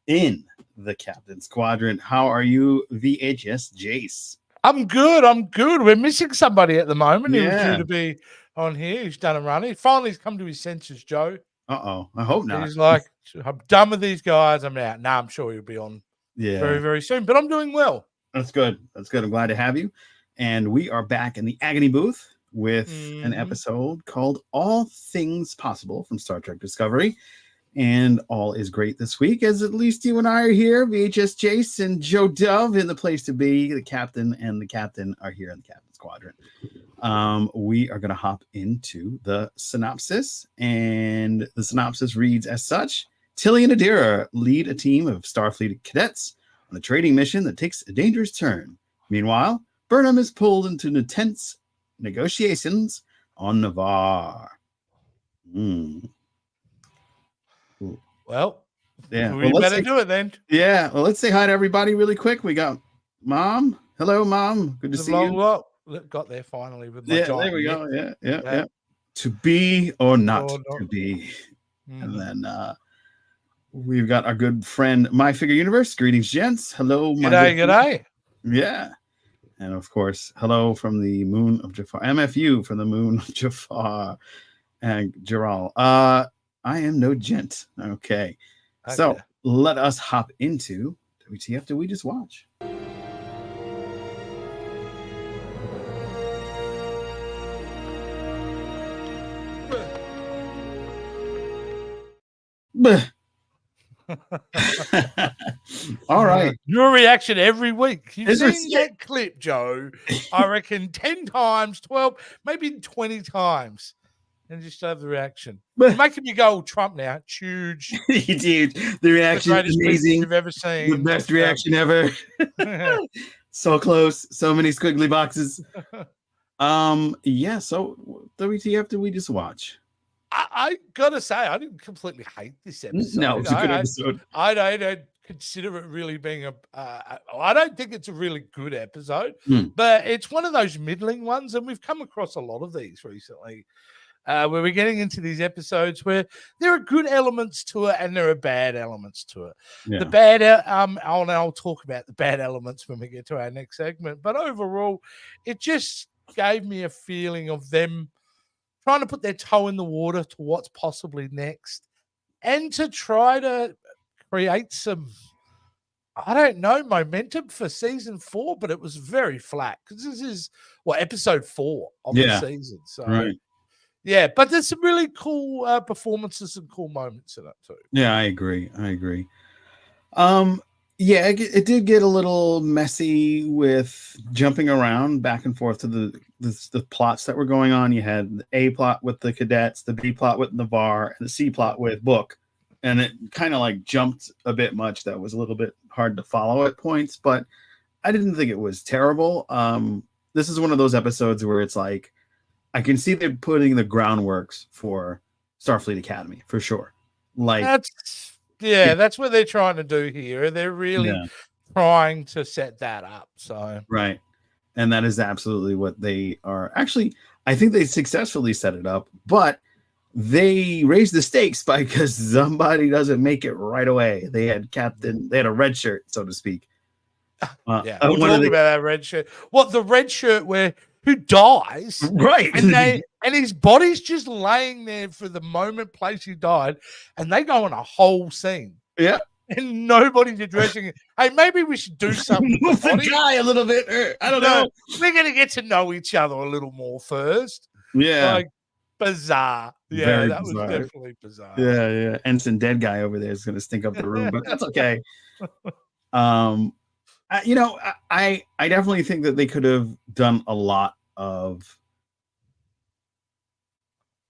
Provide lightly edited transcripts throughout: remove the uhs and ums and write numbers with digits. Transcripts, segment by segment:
in the Captain's Quadrant. How are you, VHS Jace? I'm good. We're missing somebody at the moment who was due Yeah. to be on here. He's done a run. He finally come to his senses, Joe. Uh-oh. I hope not. He's like, I'm done with these guys. I'm out. Nah, I'm sure he'll be on very, very soon. But I'm doing well. That's good. That's good. I'm glad to have you. And we are back in the Agony booth with an episode called All Things Possible from Star Trek Discovery. And all is great this week, as at least you and I are here. VHS Jace and Joe Dove in the place to be. The captain and the captain are here in the Captain's Quadrant. We are going to hop into the synopsis. And the synopsis reads as such. Tilly and Adira lead a team of Starfleet cadets on a trading mission that takes a dangerous turn. Meanwhile, Burnham is pulled into intense negotiations on Navarre. Well, yeah, we better do it then. Yeah, well, let's say hi to everybody really quick. We got Mom. Hello, Mom. Good to see you. Got there finally with my there we go. Yeah. To be or not to be. And then we've got our good friend My Figure Universe. Greetings, gents. Hello, my g'day. Yeah. And of course, hello from the moon of Jafar. MFU from the moon of Jafar and Jaral. I am no gent. Okay. So let us hop into WTF Do We Just Watch? All right. Your reaction every week. You've seen that clip, Joe, I reckon 10 times, 12, maybe 20 times. And just have the reaction. You're making me go Trump now. It's huge. Dude, the reaction is amazing. You've ever seen. The best reaction ever. So close. So many squiggly boxes. Yeah. So WTF did we just watch? I gotta say, I didn't completely hate this episode. No, it's a good episode. I don't consider it really being I don't think it's a really good episode, but it's one of those middling ones, and we've come across a lot of these recently. Where we're getting into these episodes where there are good elements to it and there are bad elements to it. Yeah. The bad, I'll talk about the bad elements when we get to our next segment. But overall, it just gave me a feeling of them trying to put their toe in the water to what's possibly next and to try to create some, I don't know, momentum for season 4, but it was very flat because this is episode 4 of the season. So. Right. Yeah, but there's some really cool performances and cool moments in it too. Yeah, I agree. Yeah, it did get a little messy with jumping around back and forth to the plots that were going on. You had the A plot with the cadets, the B plot with Navarre, and the C plot with Book. And it kind of like jumped a bit much. That was a little bit hard to follow at points, but I didn't think it was terrible. This is one of those episodes where it's like, I can see they're putting the groundworks for Starfleet Academy for sure. Like that's what they're trying to do here. They're really trying to set that up. So right, and that is absolutely what they are. Actually, I think they successfully set it up, but they raised the stakes because somebody doesn't make it right away. They had a red shirt, so to speak. We'll talk about that red shirt. The red shirt who dies, right? And his body's just laying there for the place he died, and they go on a whole scene. Yeah, and nobody's addressing it. Hey, maybe we should do something. Move the guy a little bit. I don't know. We're gonna get to know each other a little more first. Yeah, bizarre. Yeah, very that bizarre. was definitely bizarre. Yeah. Ensign dead guy over there is gonna stink up the room, but that's okay. I definitely think that they could have done a lot of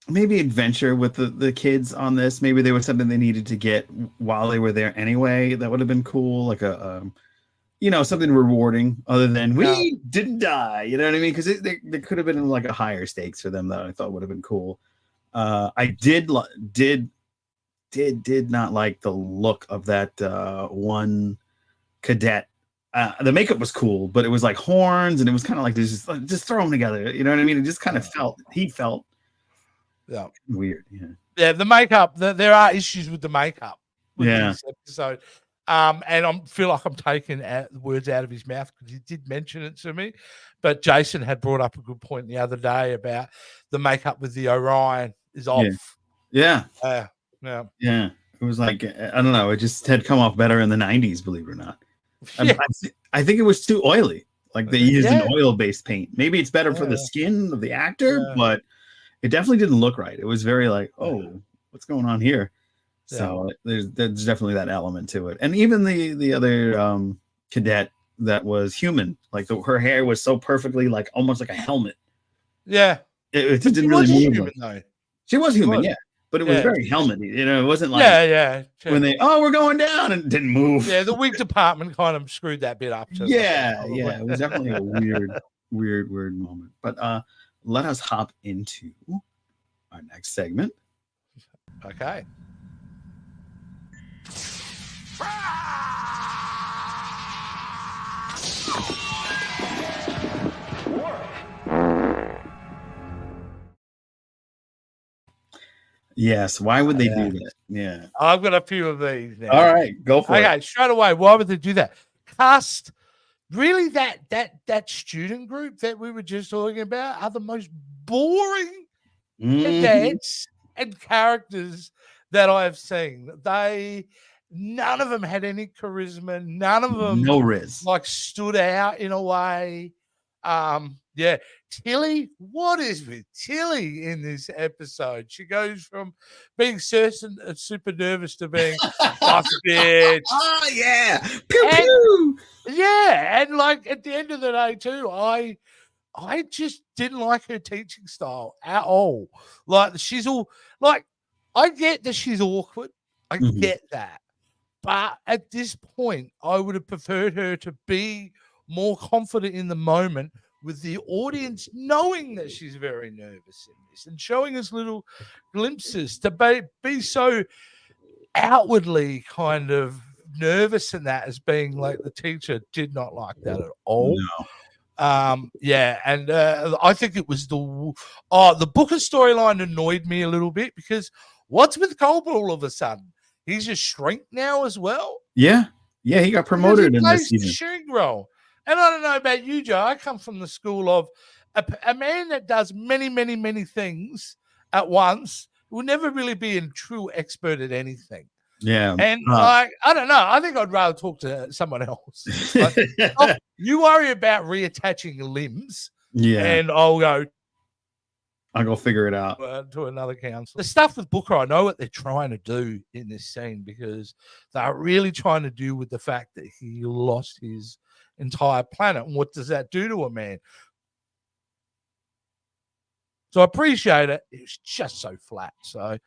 maybe adventure with the kids on this. Maybe there was something they needed to get while they were there anyway. That would have been cool, like something rewarding other than we didn't die. You know what I mean? Because there could have been like a higher stakes for them that I thought would have been cool. I did not like the look of that one cadet. The makeup was cool, but it was like horns, and it was kind of like just throw them together. You know what I mean? It just kind of felt weird. Yeah, the makeup. There are issues with the makeup. This episode. And I feel like I'm taking words out of his mouth because he did mention it to me. But Jason had brought up a good point the other day about the makeup with the Orion is off. Yeah. Yeah. It was like, I don't know. It just had come off better in the 90s, believe it or not. Yeah. I think it was too oily. Like they used an oil-based paint. Maybe it's better for the skin of the actor, but it definitely didn't look right. It was very like, oh, what's going on here? So there's definitely that element to it. And even the other cadet that was human, like her hair was so perfectly like almost like a helmet. Yeah. It just didn't really move. Human, though. She was human, but it was very helmety. It wasn't like when we're going down and it didn't move. Yeah, the wig department kind of screwed that bit up too. It was definitely a weird moment. But let us hop into our next segment. Okay. Yes. Why would they do that? Yeah. I've got a few of these now. All right. Go for it. Okay. Straight away. Why would they do that? Cast really that student group that we were just talking about are the most boring cadets and characters that I've seen. None of them had any charisma. None of them like stood out in a way. Tilly, what is with Tilly in this episode? She goes from being certain and super nervous to being boss bitch. Oh yeah, pew pew. Yeah, and like at the end of the day too, I just didn't like her teaching style at all. Like she's all like, I get that she's awkward. I get that. But at this point, I would have preferred her to be more confident in the moment with the audience knowing that she's very nervous in this and showing us little glimpses to be so outwardly kind of nervous in that as being like the teacher did not like that at all. No. And I think it was the Booker storyline annoyed me a little bit because what's with Colbert all of a sudden? He's a shrink now as well. Yeah, he got promoted in this season. Shrink role. And I don't know about you, Joe. I come from the school of a man that does many, many, many things at once will never really be a true expert at anything. Yeah. And I don't know. I think I'd rather talk to someone else. Like, you worry about reattaching limbs. Yeah. And I'll go figure it out. To another counselor. The stuff with Booker, I know what they're trying to do in this scene because they're really trying to do with the fact that he lost his entire planet. And what does that do to a man? So I appreciate it. It was just so flat. So,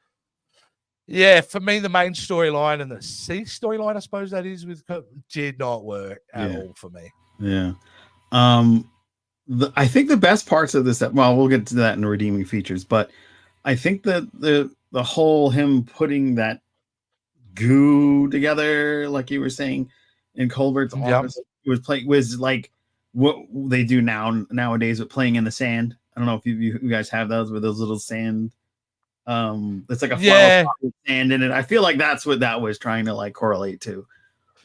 yeah, for me, the main storyline and the C storyline, I suppose that is, did not work at all for me. Yeah. I think the best parts of this, well, we'll get to that in the redeeming features, but I think that the whole him putting that goo together, like you were saying, in Colbert's office, was like what they do nowadays with playing in the sand. I don't know if you guys have those with those little sand. It's like a flower with sand in it. I feel like that's what that was trying to like correlate to.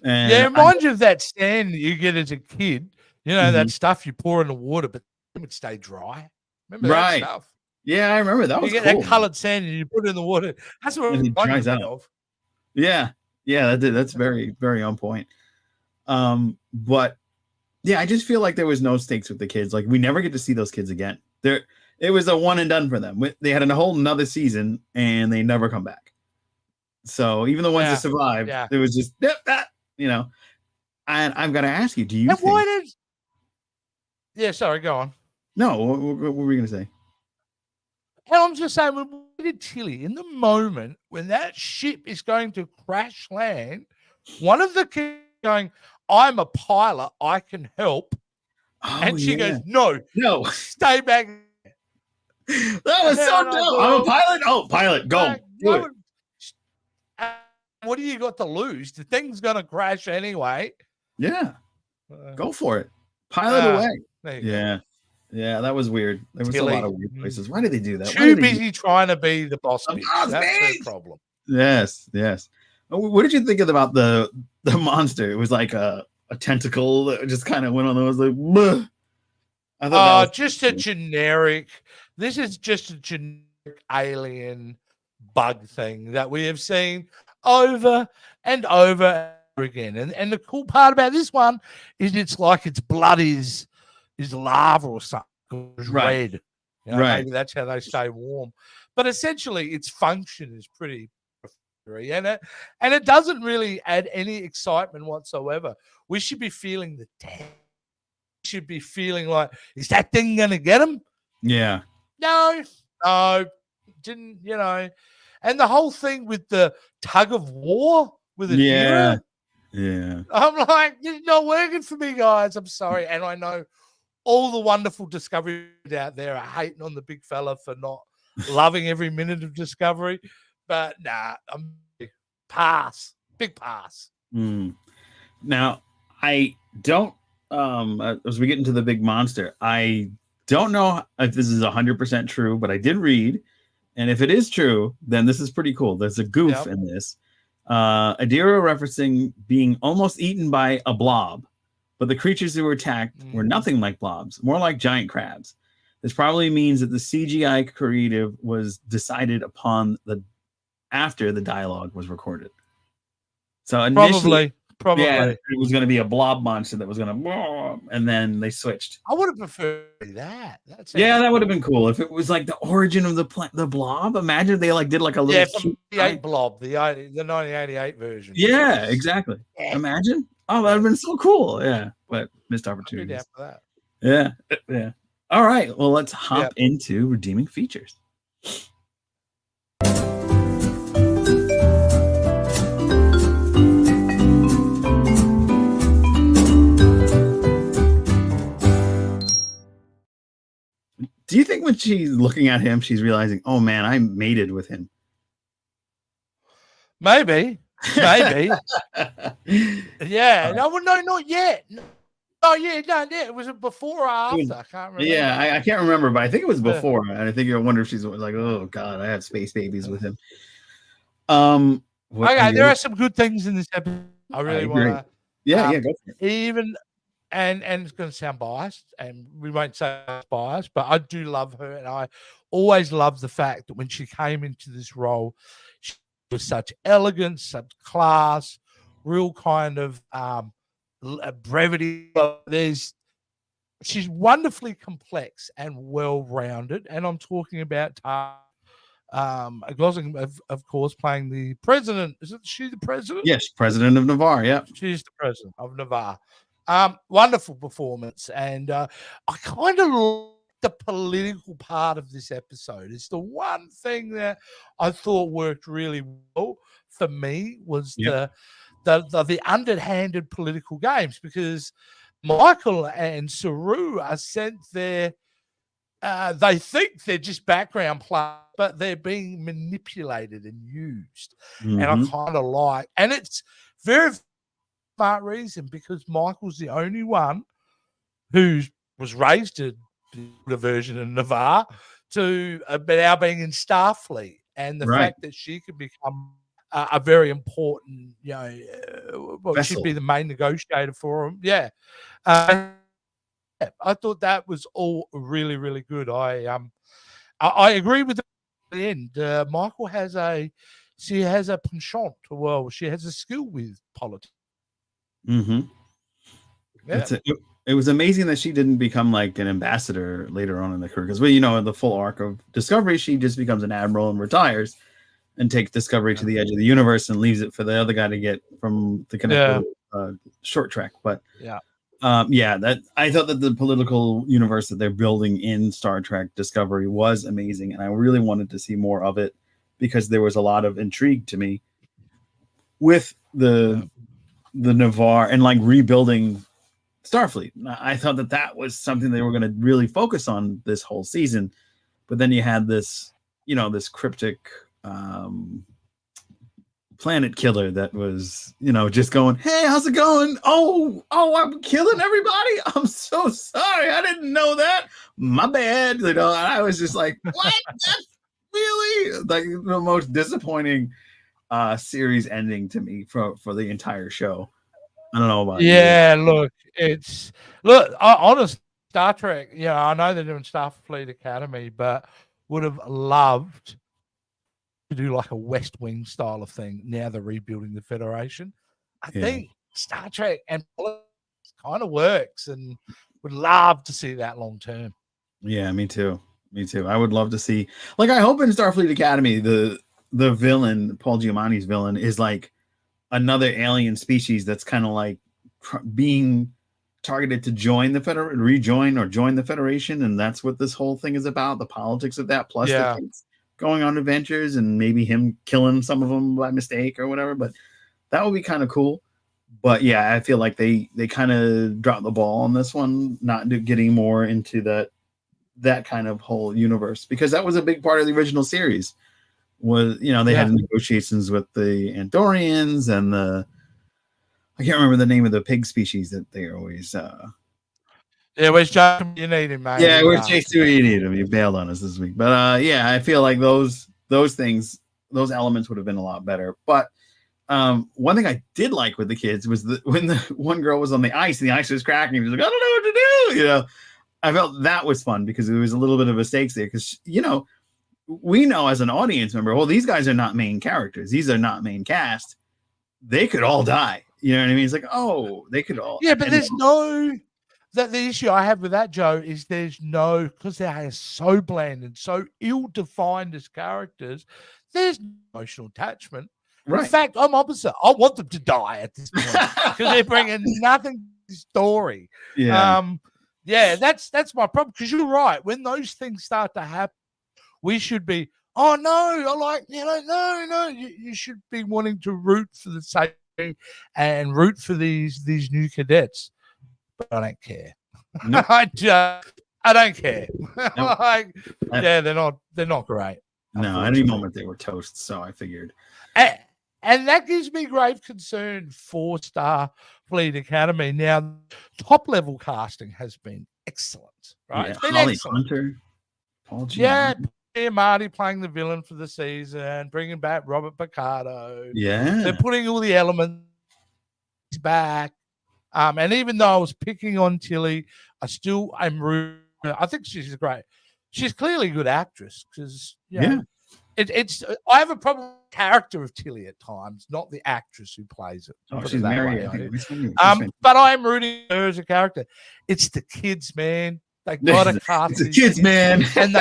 And it reminds you of that sand you get as a kid. You know, that stuff you pour in the water, but it would stay dry. Remember that stuff? Yeah, I remember that. You get that colored sand and you put it in the water. That's what it dries out of. Yeah, that's very, very on point. But yeah, I just feel like there was no stakes with the kids. Like we never get to see those kids again. It was a one and done for them. They had a whole nother season and they never come back. So even the ones that survived, it was just that, you know. And I've got to ask you, do you think? Yeah, sorry, go on. No, what were we going to say? And I'm just saying, when we did Tilly, in the moment when that ship is going to crash land, one of the kids going, I'm a pilot, I can help. And she goes, no, stay back. That was so dumb. I'm a pilot. Oh, pilot, go. Do it. What do you got to lose? The thing's going to crash anyway. Yeah. Go for it. Pilot away. Yeah, that was weird. There was a lot of weird places. Why did they do that? Too busy trying to be the boss. That's their problem. Yes. What did you think about the monster? It was like a tentacle that just kind of went on. There was like, bleh. I thought that was just a generic. This is just a generic alien bug thing that we have seen over and over again. And the cool part about this one is it's like its blood is lava or something. It's red. You know, maybe that's how they stay warm. But essentially, its function is pretty. And it doesn't really add any excitement whatsoever. We should be feeling the tension. We should be feeling like, is that thing going to get him? Yeah. No, didn't, you know. And the whole thing with the tug of war with Adira. Yeah. I'm like, it's not working for me, guys. I'm sorry. And I know all the wonderful Discovery out there are hating on the big fella for not loving every minute of Discovery. But nah, I'm pass. Big pass. Now, I don't, as we get into the big monster, I don't know if this is 100% true, but I did read. And if it is true, then this is pretty cool. There's a goof in this. Adira referencing being almost eaten by a blob, but the creatures who were attacked were nothing like blobs, more like giant crabs. This probably means that the CGI creative was decided upon after the dialogue was recorded. So initially, probably, it was going to be a blob monster that was going to, and then they switched. I would have preferred that. That would have been cool if it was like the origin of the blob. Imagine they did like a little blob, the 1988 version. Yeah, exactly. Yeah. Imagine. Oh, that'd have been so cool. Yeah, but missed opportunities. For that. Yeah. All right. Well, let's hop into redeeming features. Do you think when she's looking at him, she's realizing, oh man, I mated with him? Maybe. Yeah. No, not yet. Oh yeah, it was before or after. I can't remember. Yeah, I can't remember, but I think it was before. And I think I wonder if she's like, oh god, I have space babies with him. Okay, there are some good things in this episode. I really want to. Yeah, go for it. Even and it's going to sound biased, and we won't say it's biased, but I do love her, and I always love the fact that when she came into this role, she was such elegance, such class, real kind of brevity. She's wonderfully complex and well-rounded, and I'm talking about Gosling, of course, playing the president. Isn't she the president? Yes, president of Navarre. Yeah, she's the president of Navarre. Wonderful performance, and I kind of like the political part of this episode. It's the one thing that I thought worked really well for me was the underhanded political games, because Michael and Saru are sent there. They think they're just background players, but they're being manipulated and used. And I kind of like, and it's very smart reason, because Michael's the only one who was raised to the version of Navarre to now being in Starfleet, and the fact that she could become a very important, she'd be the main negotiator for him. Yeah. I thought that was all really, really good. I agree with the end. Michael has a penchant. Well, she has a skill with politics. Yeah. It was amazing that she didn't become like an ambassador later on in the career, because in the full arc of Discovery, she just becomes an admiral and retires and takes Discovery to the edge of the universe and leaves it for the other guy to get from the connected short trek. But that I thought that the political universe that they're building in Star Trek Discovery was amazing, and I really wanted to see more of it, because there was a lot of intrigue to me with the Navarre and like rebuilding Starfleet. I thought that was something they were going to really focus on this whole season, but then you had this, this cryptic planet killer that was, just going, hey, how's it going? Oh, I'm killing everybody. I'm so sorry. I didn't know that. My bad. I was just like, what? That's really like the most disappointing series ending to me for the entire show. I don't know about you. Yeah, look, honest Star Trek. I know they're doing Starfleet Academy, but would have loved to do like a West Wing style of thing. Now they're rebuilding the Federation. I think Star Trek and politics kind of works, and would love to see that long term. Yeah, me too. Me too. I would love to see, like, I hope in Starfleet Academy the villain, Paul Giamatti's villain, is like another alien species that's kind of like being targeted to join the rejoin or join the Federation, and that's what this whole thing is about, the politics of that, plus the kids going on adventures and maybe him killing some of them by mistake or whatever. But that would be kind of cool. But yeah, I feel like they kind of dropped the ball on this one, not getting more into that kind of whole universe, because that was a big part of the original series. Was, they had negotiations with the Andorians and I can't remember the name of the pig species that they always where's Joe? You need him, mate. Yeah, where's Chase? You need him. You bailed on us this week. But yeah, I feel like those things, those elements would have been a lot better. But one thing I did like with the kids was when the one girl was on the ice and the ice was cracking, she was like, I don't know what to do. I felt that was fun because there was a little bit of a stakes there, because we know as an audience member, well, these guys are not main characters. These are not main cast. They could all die. You know what I mean? It's like, oh, they could all. Yeah, but there's no. The issue I have with that, Joe, is there's no, because they are so bland and so ill-defined as characters, there's no emotional attachment. Right. In fact, I'm opposite. I want them to die at this point because they're bringing nothing to the story. Yeah. That's my problem, because you're right. When those things start to happen, we should be, oh no, no. You should be wanting to root for the safety and root for these new cadets. But I don't care. Nope. I don't care. Nope. They're not great. No, at any moment they were toast, so I figured. And that gives me grave concern for Starfleet Academy. Now, top level casting has been excellent, right? Yeah, Holly Hunter, Paul Giamatti. Marty playing the villain for the season, bringing back Robert Picardo. Yeah, they're putting all the elements back. And even though I was picking on Tilly, I'm rooting. I think she's great. She's clearly a good actress, because it's. I have a problem with the character of Tilly at times, not the actress who plays it. Oh, she's married. But I'm rooting for her as a character. It's the kids, man. They got to cast the kids, man, and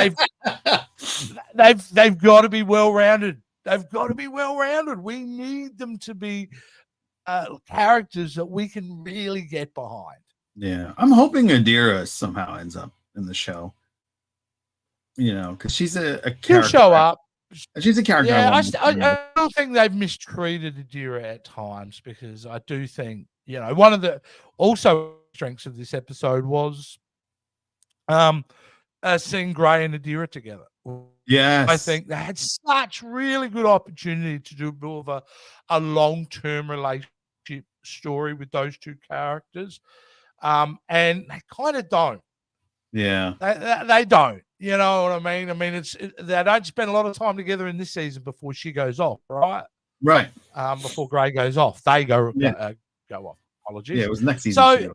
they've got to be well rounded. They've got to be well rounded. We need them to be characters that we can really get behind. Yeah, I'm hoping Adira somehow ends up in the show. Because she's a character. She'll show up. She's a character. Yeah, I still think they've mistreated Adira at times, because I do think one of the also strengths of this episode was seeing Gray and Adira together. Yes. I think they had such really good opportunity to do a bit of a long-term relationship story with those two characters. And they kind of don't. Yeah. They don't. You know what I mean? I mean, they don't spend a lot of time together in this season before she goes off, right? Right. Before Gray goes off. They go off. Apologies. Yeah, it was next season. So,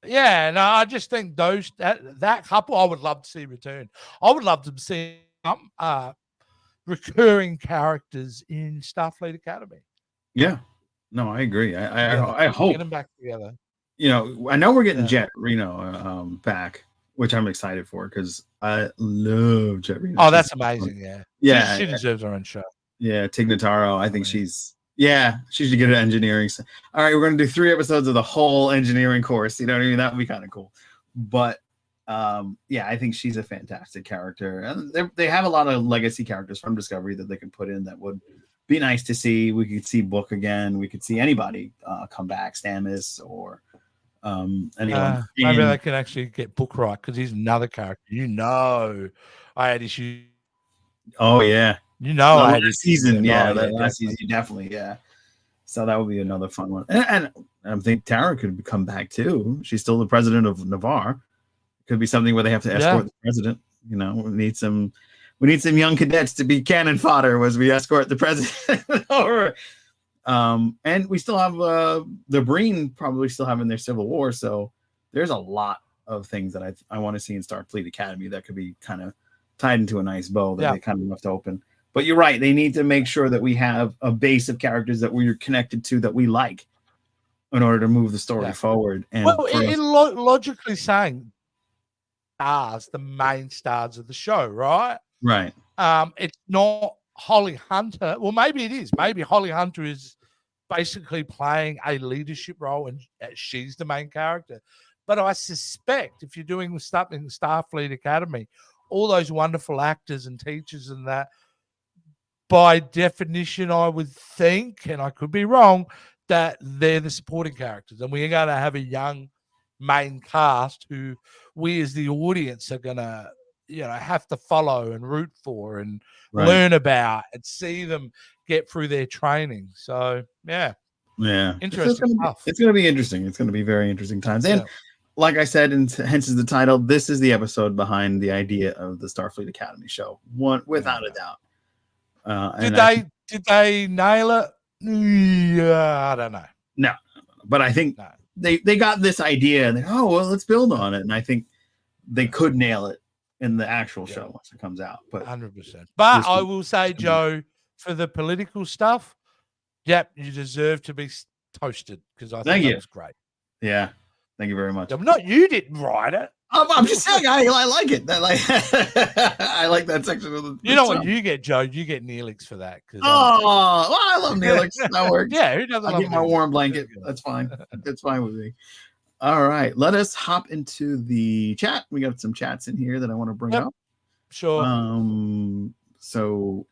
yeah, no, I just think that couple I would love to see return. I would love to see recurring characters in Starfleet Academy. Yeah. No, I agree. I hope get them back together. I know we're getting Jet Reno back, which I'm excited for, because I love Jet Reno. Oh, that's amazing. Yeah. She deserves her own show. Yeah, Tig Notaro. I think she should get an engineering. All right, we're going to do 3 episodes of the whole engineering course. You know what I mean? That would be kind of cool. But I think she's a fantastic character. And they have a lot of legacy characters from Discovery that they can put in that would be nice to see. We could see Book again. We could see anybody come back, Stamets or anyone. Maybe they can actually get Book right, because he's another character. I had issues. Oh, yeah. I had last season. Yeah, last season, definitely. Yeah. So that would be another fun one. And I think Tara could come back too. She's still the president of Navarre. Could be something where they have to escort the president. We need some. We need some young cadets to be cannon fodder as we escort the president over. And we still have the Breen probably still having their Civil War. So there's a lot of things that I want to see in Starfleet Academy that could be kind of tied into a nice bow that they kind of left open. But you're right. They need to make sure that we have a base of characters that we're connected to that we like in order to move the story forward. And logically saying stars, the main stars of the show, right? Right. It's not Holly Hunter. Well, maybe it is. Maybe Holly Hunter is basically playing a leadership role and she's the main character. But I suspect if you're doing stuff in the Starfleet Academy, all those wonderful actors and teachers and that, by definition, I would think, and I could be wrong, that they're the supporting characters. And we're going to have a young main cast who we as the audience are going to, have to follow and root for and learn about and see them get through their training. So, interesting stuff. It's going to be interesting. It's going to be very interesting times. And like I said, and hence is the title, this is the episode behind the idea of the Starfleet Academy show, without a doubt. Did they nail it? Yeah, I don't know. No. But I think they got this idea and let's build on it. And I think they could nail it in the actual show once it comes out. But 100%. But I will say, Joe, for the political stuff, you deserve to be toasted because I think that was great. Yeah. Thank you very much. Not you didn't write it. I'm just saying I like it. I like that section of the. You know what you get, Joe? You get Neelix for that. I love Neelix. That works. Who doesn't? I get my warm blanket. That's fine. It's fine with me. All right, let us hop into the chat. We got some chats in here that I want to bring up. Sure. So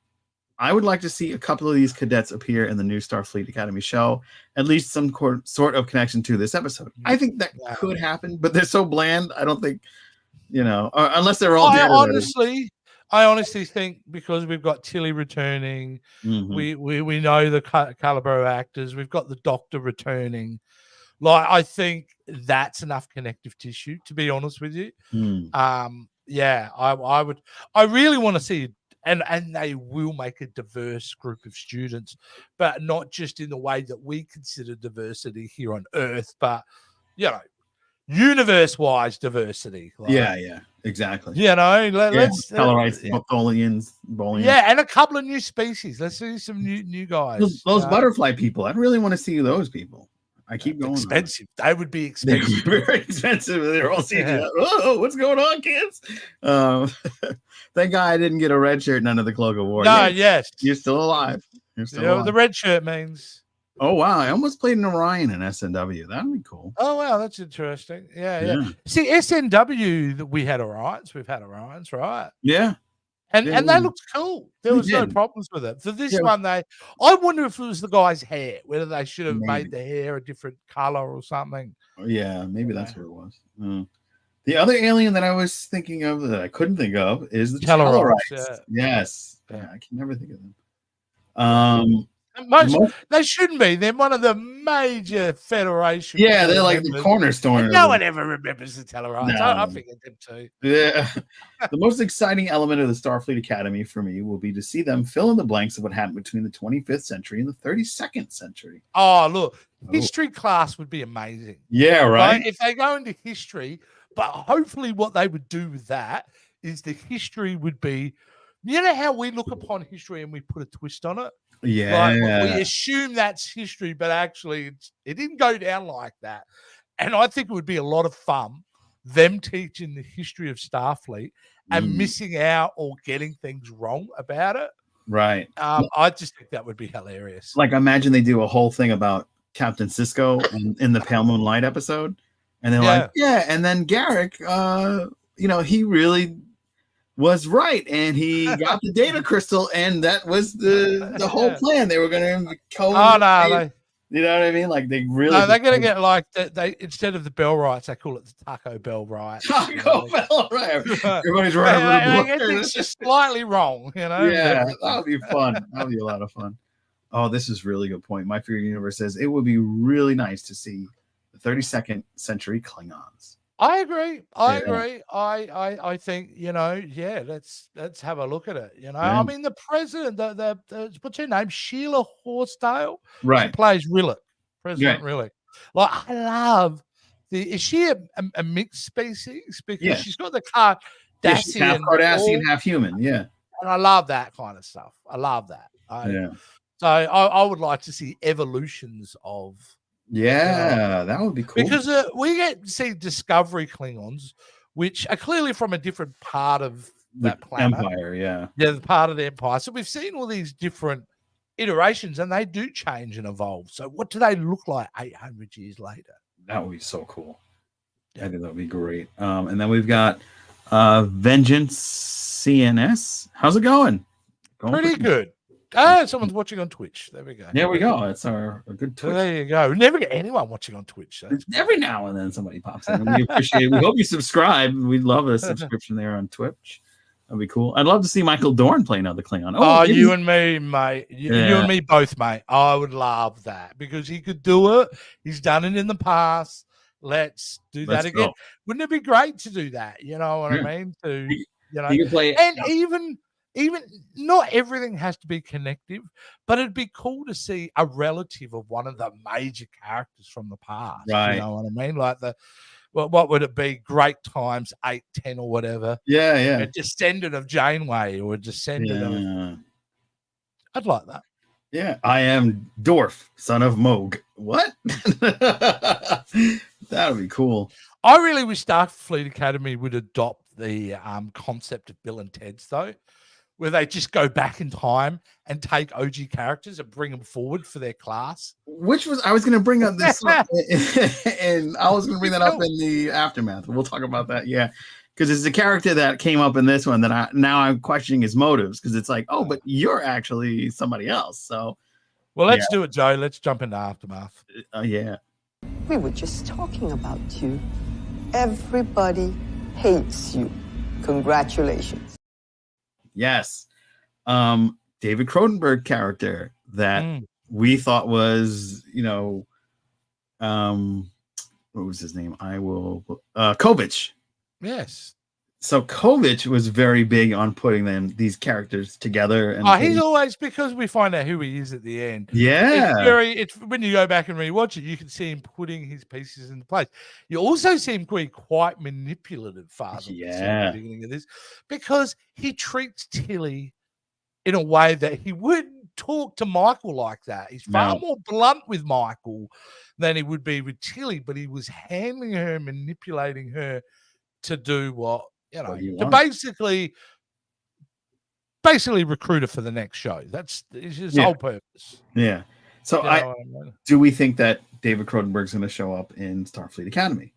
I would like to see a couple of these cadets appear in the new Starfleet Academy show, at least some sort of connection to this episode. I think that could happen, but they're so bland. I don't think, unless they're all. I honestly think because we've got Tilly returning, we know the Calibro actors. We've got the Doctor returning. Like I think that's enough connective tissue. To be honest with you, I would. I really want to see. And they will make a diverse group of students, but not just in the way that we consider diversity here on Earth, but, universe-wise diversity. Exactly. Let's Tellarites, Bolians. Yeah, and a couple of new species. Let's see some new guys. Those butterfly people. I really want to see those people. I keep going. Expensive. They would be expensive. They're very expensive. They're all CGI. Oh, what's going on, kids? Thank God I didn't get a red shirt and under the cloak of war. No, yes. You're still alive. You're still alive. The red shirt means. Oh, wow. I almost played an Orion in SNW. That would be cool. Oh, wow. That's interesting. Yeah. See, SNW, we had Orions. We've had Orions, right? Yeah. And they looked cool. There was no problems with it. For this one, I wonder if it was the guy's hair, whether they should have made the hair a different color or something. Yeah, maybe that's what it was. The other alien that I was thinking of that I couldn't think of is the Tellarites. Yes. Yeah, I can never think of them. They shouldn't be. They're one of the major federations. Yeah, they're like the cornerstone. No one ever remembers the Tellarites. No. I figured them too. Yeah. The most exciting element of the Starfleet Academy for me will be to see them fill in the blanks of what happened between the 25th century and the 32nd century. Oh, look. History class would be amazing. Yeah, right. If they go into history, but hopefully what they would do with that is the history would be, how we look upon history and we put a twist on it? Yeah. We assume that's history, but actually it didn't go down like that. And I think it would be a lot of fun, them teaching the history of Starfleet and missing out or getting things wrong about it. Right. I just think that would be hilarious. Like, imagine they do a whole thing about Captain Sisko in the Pale Moonlight episode. And they're like, and then Garrick, he really was right, and he got the data crystal, and that was the whole plan. They were going to you know what I mean? Like they really. No, they're going to get like they instead of the Bell rights, they call it the Taco Bell right. Taco Bell right. Everybody's right. It's just slightly wrong, Yeah, that would be fun. That would be a lot of fun. Oh, this is a really good point. My Favorite Universe says it would be really nice to see the 32nd century Klingons. I agree. I Yeah. agree. I think, let's have a look at it. Yeah. I mean, the president, the what's her name? Sheila Horsdale. She Right. plays Relic, Right. President Relic. Like, I love is she a mixed species? Because she's Yes. got the Yeah, she's half Cardassian Cardassian, all, half human. Yeah. and I love that kind of stuff. I love that. Yeah. So I would like to see evolutions of, Yeah, that would be cool. because we get to see Discovery Klingons, which are clearly from a different part of that planet. Empire, yeah. Yeah, the part of the Empire. So we've seen all these different iterations, and they do change and evolve. So what do they look like 800 years later? That would be so cool. Yeah. I think that would be great. And then we've got Vengeance CNS. How's it going? Pretty good. Someone's watching on Twitch. There we go. There we go. It's our good Twitch. So there you go. We never get anyone watching on Twitch. So every now and then somebody pops in. We appreciate it. We hope you subscribe. We'd love a subscription there on Twitch. That'd be cool. I'd love to see Michael Dorn play another Klingon. Oh, you and me, mate. You and me both, mate. I would love that because he could do it. He's done it in the past. Let's do that again. Go. Wouldn't it be great to do that? You know what I mean? He can play, and even not everything has to be connective, but it'd be cool to see a relative of one of the major characters from the past. Right. You know what I mean? Like what would it be? Great Times 8, 10 or whatever. Yeah, yeah. A descendant of Janeway or a descendant of. I'd like that. Yeah, I am Dorf, son of Moog. What? That would be cool. I really wish Starfleet Academy would adopt the concept of Bill and Ted's, though, where they just go back in time and take OG characters and bring them forward for their class. I was going to bring up this, and I was going to bring that up in the aftermath. We'll talk about that, yeah. Because it's a character that came up in this one that I'm questioning his motives, because it's like, oh, but you're actually somebody else. So, well, let's do it, Joe. Let's jump into aftermath. Yeah. We were just talking about you. Everybody hates you. Congratulations. Yes. David Cronenberg character that we thought was, what was his name? Kovich. Yes. So Kovich was very big on putting these characters together. And he's always, because we find out who he is at the end. Yeah. It's when you go back and rewatch it, you can see him putting his pieces into place. You also see him be quite manipulative, Father. Yeah. At the beginning of this, because he treats Tilly in a way that he wouldn't talk to Michael like that. He's far more blunt with Michael than he would be with Tilly, but he was handling her, manipulating her to do what, to basically recruit her for the next show. That's his whole purpose. Yeah. So do we think that David Cronenberg's going to show up in Starfleet Academy?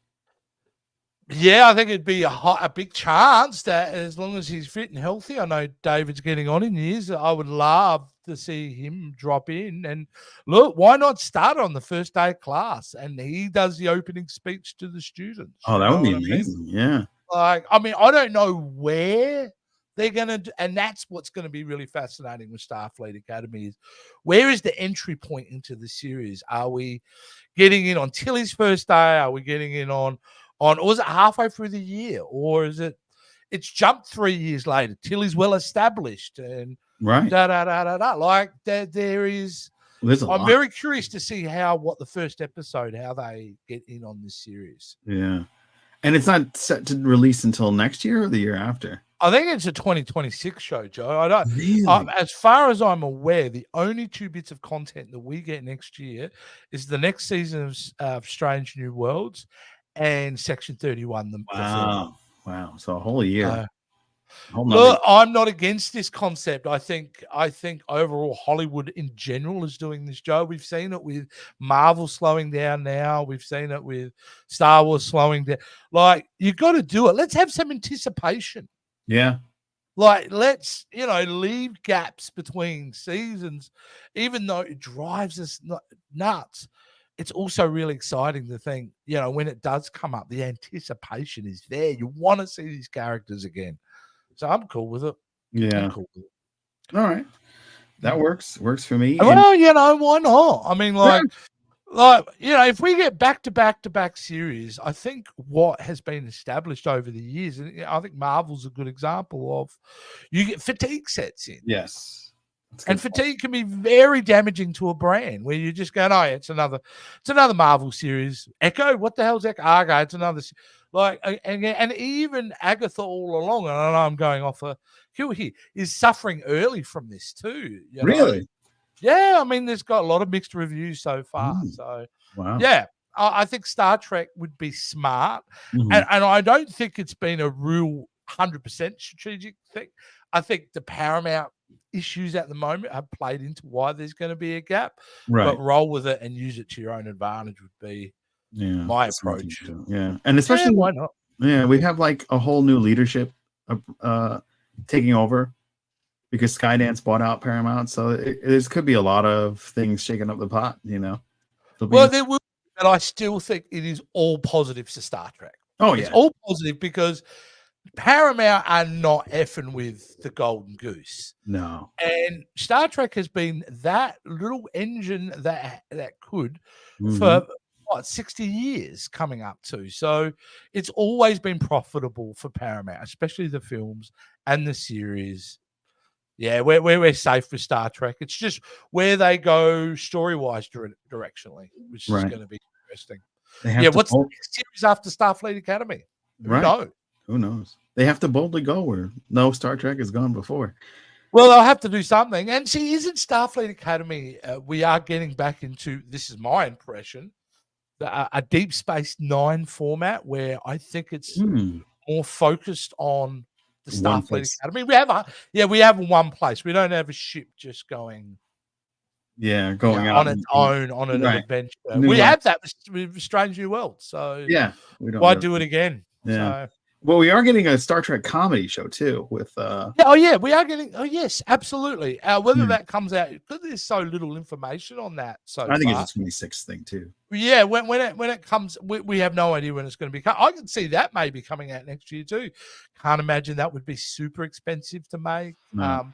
Yeah, I think it'd be a big chance that, as long as he's fit and healthy. I know David's getting on in years. I would love to see him drop in. And look, why not start on the first day of class and he does the opening speech to the students? Oh, that would be amazing. Yeah. I don't know where they're going to, and that's what's going to be really fascinating with Starfleet Academy is, where is the entry point into the series? Are we getting in on Tilly's first day? Are we getting in or is it halfway through the year? Or is it's jumped 3 years later? Tilly's well established and right. Like there is. I'm very curious to see what the first episode, how they get in on this series. Yeah. And it's not set to release until next year or the year after? I think it's a 2026 show, Joe. I don't. Really? As far as I'm aware, the only 2 bits of content that we get next year is the next season of Strange New Worlds and Section 31. Wow. So a whole year. Look, I'm not against this concept. I think overall Hollywood in general is doing this, Joe. We've seen it with Marvel slowing down now. We've seen it with Star Wars slowing down. Like, you got to do it. Let's have some anticipation. Yeah. Like, let's, leave gaps between seasons, even though it drives us nuts. It's also really exciting to think, when it does come up, the anticipation is there. You want to see these characters again. So I'm cool with it. Yeah. Cool with it. All right. That works. Works for me. Well, why not? I mean, like, Like, if we get back to back to back series, I think what has been established over the years, and I think Marvel's a good example of, you get fatigue sets in. Yes. And fatigue can be very damaging to a brand where you just go, no, it's another Marvel series. Echo, what the hell's Echo? Okay, it's another. Like, and even Agatha all along, and I know I'm going off a kill here, is suffering early from this too. Really? Yeah, I mean, there's got a lot of mixed reviews so far. So, wow. Yeah, I think Star Trek would be smart. And I don't think it's been a real 100% strategic thing. I think the Paramount issues at the moment have played into why there's going to be a gap. Right. But roll with it and use it to your own advantage would be my approach. Yeah. And especially, why not? Yeah, we have like a whole new leadership taking over, because Skydance bought out Paramount, so this could be a lot of things shaking up the pot, Well, there will, but I still think it is all positives to Star Trek. Oh, yeah. It's all positive because Paramount are not effing with the golden goose. No. And Star Trek has been that little engine that could for 60 years coming up to. So it's always been profitable for Paramount, especially the films and the series. Yeah, we're safe with Star Trek. It's just where they go story-wise directionally, which is going to be interesting. What's the next series after Starfleet Academy? Who knows? They have to boldly go where no Star Trek has gone before. Well, they'll have to do something. And see, isn't Starfleet Academy, we are getting back into, this is my impression, a Deep Space Nine format where I think it's more focused on the Starfleet Academy. We have one place. We don't have a ship just going going out on its own on an adventure. We have that with Strange New World. So we don't why do it again? Yeah. Well, we are getting a Star Trek comedy show too with we are getting yes, absolutely. Whether that comes out, because there's so little information on that. So I think it's a 26th thing too. Yeah, when it comes, we have no idea when it's going to be. I can see that maybe coming out next year too. Can't imagine that would be super expensive to make. No.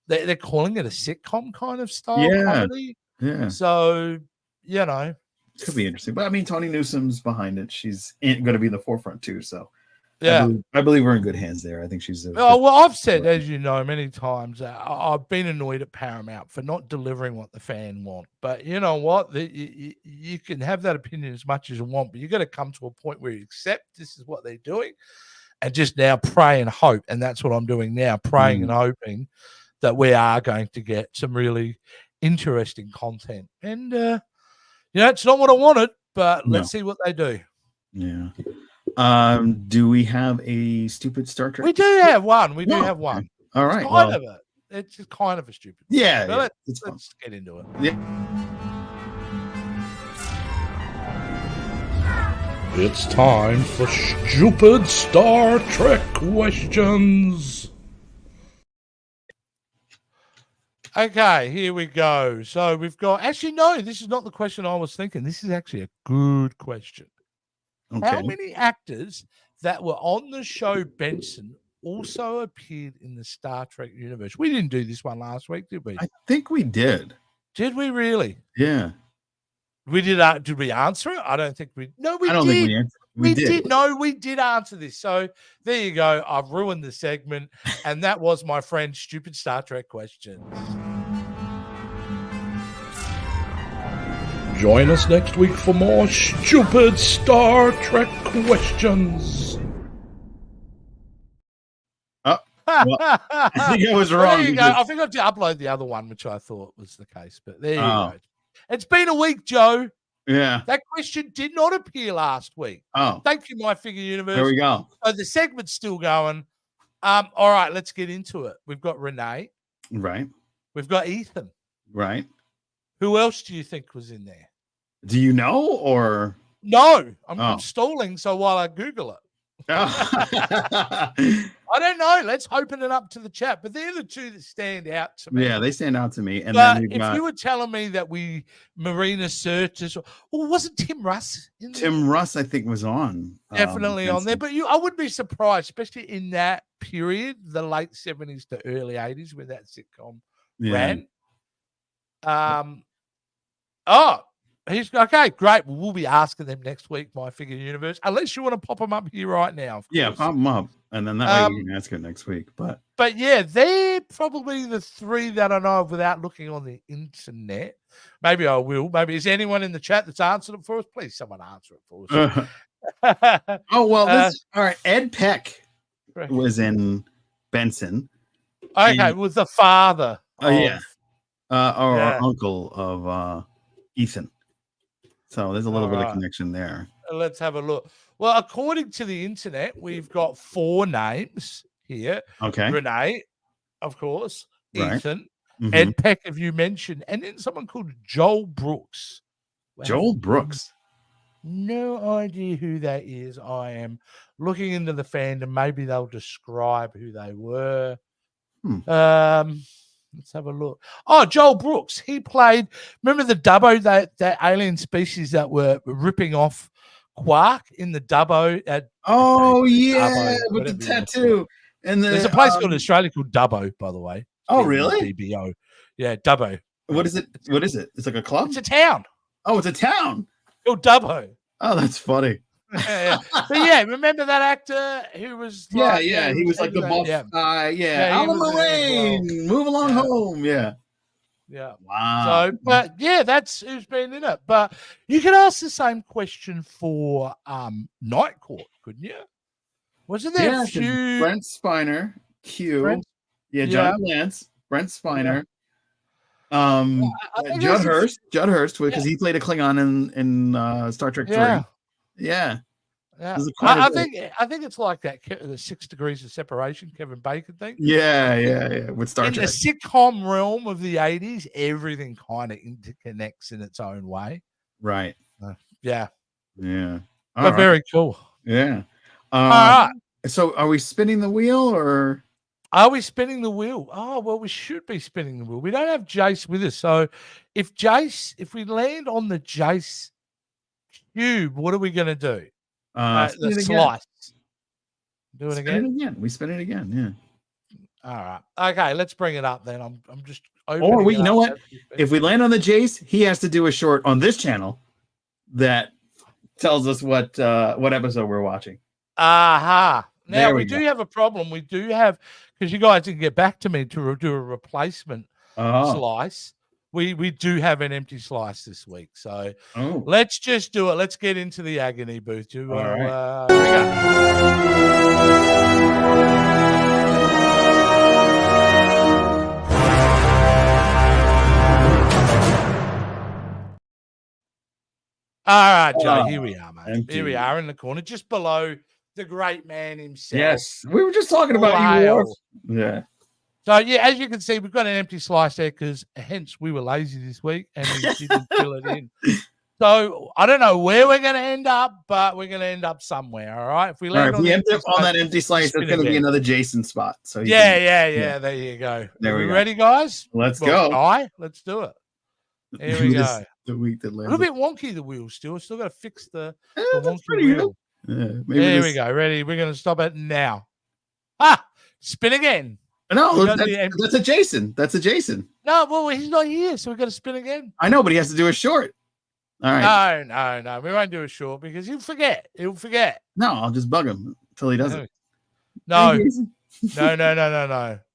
They're calling it a sitcom kind of style comedy. Yeah. So it could be interesting. But I mean, Tony Newsom's behind it. She's going to be in the forefront too. So I believe we're in good hands there. I think she's. I've said, as you know, many times, I've been annoyed at Paramount for not delivering what the fan want. But you know what? You can have that opinion as much as you want, but you got to come to a point where you accept this is what they're doing, and just now pray and hope. And that's what I'm doing now, praying and hoping that we are going to get some really interesting content. And it's not what I wanted, but let's see what they do. Yeah. Do we have a stupid Star Trek? We do have one. We do have one. All right. It's just kind of a stupid. Yeah. Let's get into it. Yeah. It's time for stupid Star Trek questions. Okay, here we go. So we've got. Actually, no, this is not the question I was thinking. This is actually a good question. Okay. How many actors that were on the show Benson also appeared in the Star Trek universe? We didn't do this one last week, did we? I think we did. Did we really? Yeah. We did. Did we answer it? I don't think we. No, we I don't did. think we answered. We did. No, we did answer this. So there you go. I've ruined the segment, and that was my friend's stupid Star Trek question. Join us next week for more stupid Star Trek questions. Well, I think I was wrong. There you go. I forgot to upload the other one, which I thought was the case. But there you go. It's been a week, Joe. Yeah. That question did not appear last week. Oh. Thank you, My Figure Universe. There we go. So the segment's still going. All right, let's get into it. We've got Renee. Right. We've got Ethan. Right. Who else do you think was in there? Do you know or? No, I'm stalling. So while I Google it. I don't know. Let's open it up to the chat. But they're the two that stand out to me. Yeah, they stand out to me. And but then if you were telling me that Marina Sirtis, wasn't Tim Russ in there? Tim Russ, I think, was on. Definitely on there. But I wouldn't be surprised, especially in that period, the late 70s to early 80s, where that sitcom ran. He's okay, great. Well, we'll be asking them next week, My Figure Universe, unless you want to pop them up here right now. Yeah, pop them up, and then that way we can ask it next week. But yeah, they're probably the three that I know of without looking on the internet. Maybe I will. Maybe is anyone in the chat that's answered it for us? Please, someone answer it for us. oh well, all right. Ed Peck was in Benson. Okay, was the father. Or uncle of Ethan. So there's a little bit of connection there. Let's have a look. Well, according to the internet, we've got 4 names here. Okay. Renee, of course. Right. Ethan. Ed Peck, have you mentioned? And then someone called Joel Brooks. Wow. Joel Brooks. No idea who that is. I am looking into the fandom. Maybe they'll describe who they were. Let's have a look. Oh, Joel Brooks. He played. Remember the Dubbo, that alien species that were ripping off Quark in the Dubbo? Dubbo, with the tattoo. And there's a place called Australia called Dubbo, by the way. Oh, really? DBO. Yeah, Dubbo. What is it? What is it? It's like a club? It's a town. Oh, it's a town. Called Dubbo. Oh, that's funny. Yeah. But yeah, remember that actor who was like, he was like the buff guy. Alan Moraine, move along home. Yeah. Wow. So, but yeah, that's who's been in it. But you could ask the same question for Night Court, couldn't you? Wasn't there a few? Brent Spiner, Q. John Lance, Brent Spiner. Judd Hurst, because he played a Klingon in Star Trek 3. Yeah. I think it's like that the 6 Degrees of Separation Kevin Bacon thing. Yeah. With Star Trek. In the sitcom realm of the 80s, everything kind of interconnects in its own way. Right. Yeah. But very cool. Yeah. All right. So are we spinning the wheel or? Are we spinning the wheel? Oh, well, we should be spinning the wheel. We don't have Jace with us. So if we land on the Jace cube, what are we going to do? The slice. Do it again? We spin it again. Yeah. All right. Okay, let's bring it up then. I'm just opening Or you know what? If we land on the Jace, he has to do a short on this channel that tells us what episode we're watching. Aha. Now we do have a problem. We do have, because you guys didn't get back to me to do a replacement slice. We do have an empty slice this week. So let's just do it. Let's get into the agony booth. Here we go. All right, Joe, here we are, mate. Empty. Here we are in the corner, just below the great man himself. Yes, we were just talking about you, Worf. Yeah. So, yeah, as you can see, we've got an empty slice there because hence we were lazy this week and we didn't fill it in. So, I don't know where we're going to end up, but we're going to end up somewhere, all right? If we land on that empty slice, there's going to be another Jason spot. So yeah, there you go. Are we ready, guys? Let's go. Let's do it. Here we go. The week that landed. A little bit wonky, the wheel still. Still got to fix the wonky wheel. Yeah, there we go. Ready? We're going to stop it now. Spin again. No, that's a Jason. That's a Jason. No, well, he's not here, so we've got to spin again. I know, but he has to do a short. All right. No. We won't do a short because he'll forget. No, I'll just bug him until he does it. No.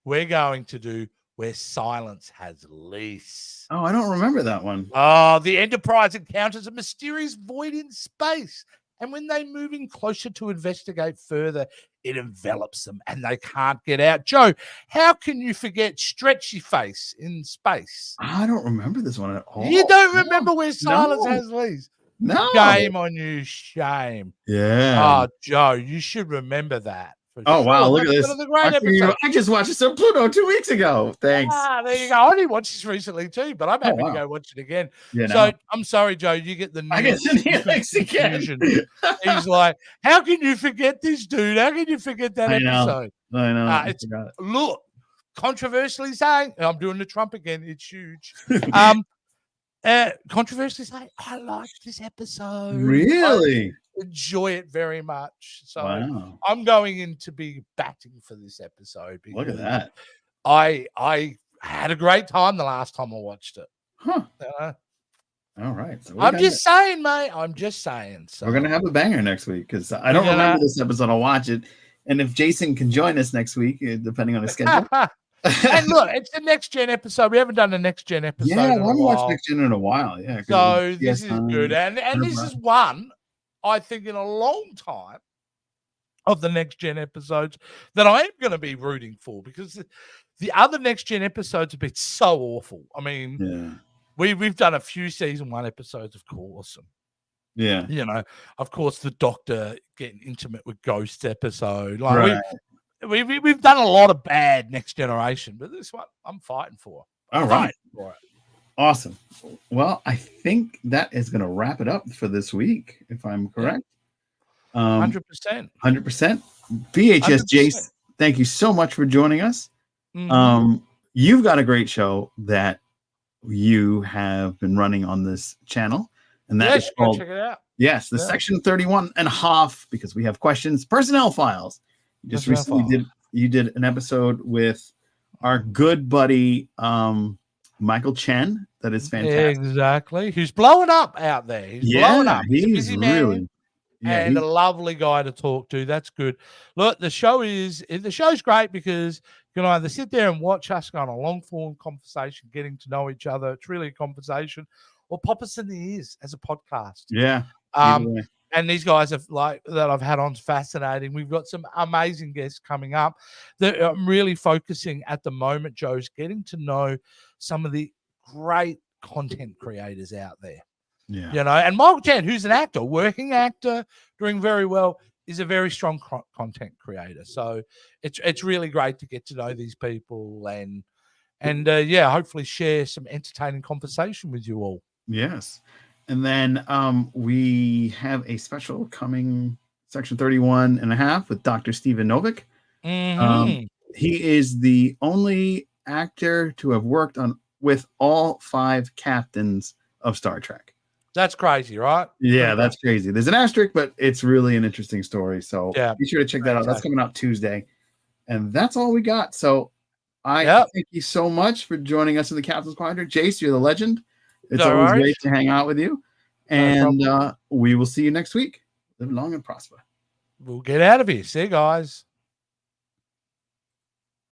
We're going to do Where Silence Has Lease. Oh, I don't remember that one. Oh, the Enterprise encounters a mysterious void in space. And when they move in closer to investigate further, it envelops them and they can't get out. Joe, how can you forget Stretchy Face in space? I don't remember this one at all. You don't remember Where Silence Has Lease? No. Shame on you, shame. Yeah. Oh, Joe, you should remember that. Oh, wow. Look at this. I just watched some Pluto 2 weeks ago. Thanks. There you go. I only watched this recently too, but I'm happy to go watch it again. I'm sorry, Joe. You get the Neelix again. He's like, how can you forget this, dude? How can you forget that episode? I know. Look, controversially saying, I'm doing the Trump again. It's huge. Controversially saying, I like this episode. Really? Enjoy it very much. So I'm going in to be batting for this episode. Look at that. I had a great time the last time I watched it. Huh. All right. So I'm just saying, mate. I'm just saying. So. We're going to have a banger next week because I don't remember this episode. I'll watch it. And if Jason can join us next week, depending on his schedule. And look, it's the Next Gen episode. We haven't done a Next Gen episode. Yeah, I haven't watched Next Gen in a while. Yeah. So this is good. And this is one, I think, in a long time of the Next Gen episodes that I am going to be rooting for, because the other Next Gen episodes have been so awful. I mean, we've done a few season 1 episodes, of course. And, you know, of course, the Doctor getting intimate with Ghost episode. Like we've done a lot of bad Next Generation, but this one I'm fighting for. All right. Awesome. Well, I think that is going to wrap it up for this week, if I'm correct. 100%. 100%. VHS 100%. Jace, thank you so much for joining us. You've got a great show that you have been running on this channel, and that is called, check it out. Yes, the Section 31.5, because we have questions, personnel files. Just recently you did an episode with our good buddy Michael Chen. That is fantastic. Exactly. Who's blowing up out there. He's blowing up. He's a busy man. And a lovely guy to talk to. That's good. Look, the show's great because you can either sit there and watch us go on a long form conversation, getting to know each other. It's really a conversation, or pop us in the ears as a podcast. Yeah. And these guys that I've had on is fascinating. We've got some amazing guests coming up that I'm really focusing at the moment, Joe's getting to know some of the great content creators out there. Yeah. You know, and Michael Chen, who's an actor, working actor, doing very well, is a very strong content creator. So it's really great to get to know these people and hopefully share some entertaining conversation with you all. Yes. And then we have a special coming, Section 31.5 with Dr. Steven Novick. He is the only actor to have worked with all 5 captains of Star Trek. That's crazy, right? Yeah, that's crazy. There's an asterisk, but it's really an interesting story. So be sure to check that out. That's coming out Tuesday. And that's all we got. So I thank you so much for joining us in the Captain's Quadrant. Jace, you're the legend. It's always great to hang out with you. And we will see you next week. Live long and prosper. We'll get out of here. See you guys.